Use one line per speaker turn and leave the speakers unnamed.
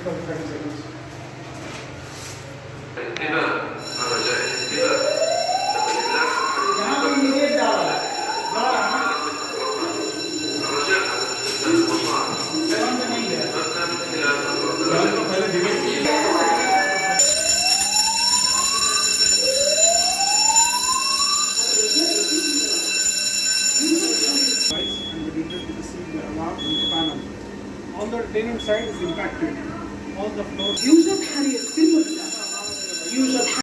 for 30 seconds. यहाँ पे immediate डाला है, डाला है ना? बंद नहीं है। And we needed to receive the alarm from the panel. All the tenant side is impacted. All the floors.
User carrier simple. User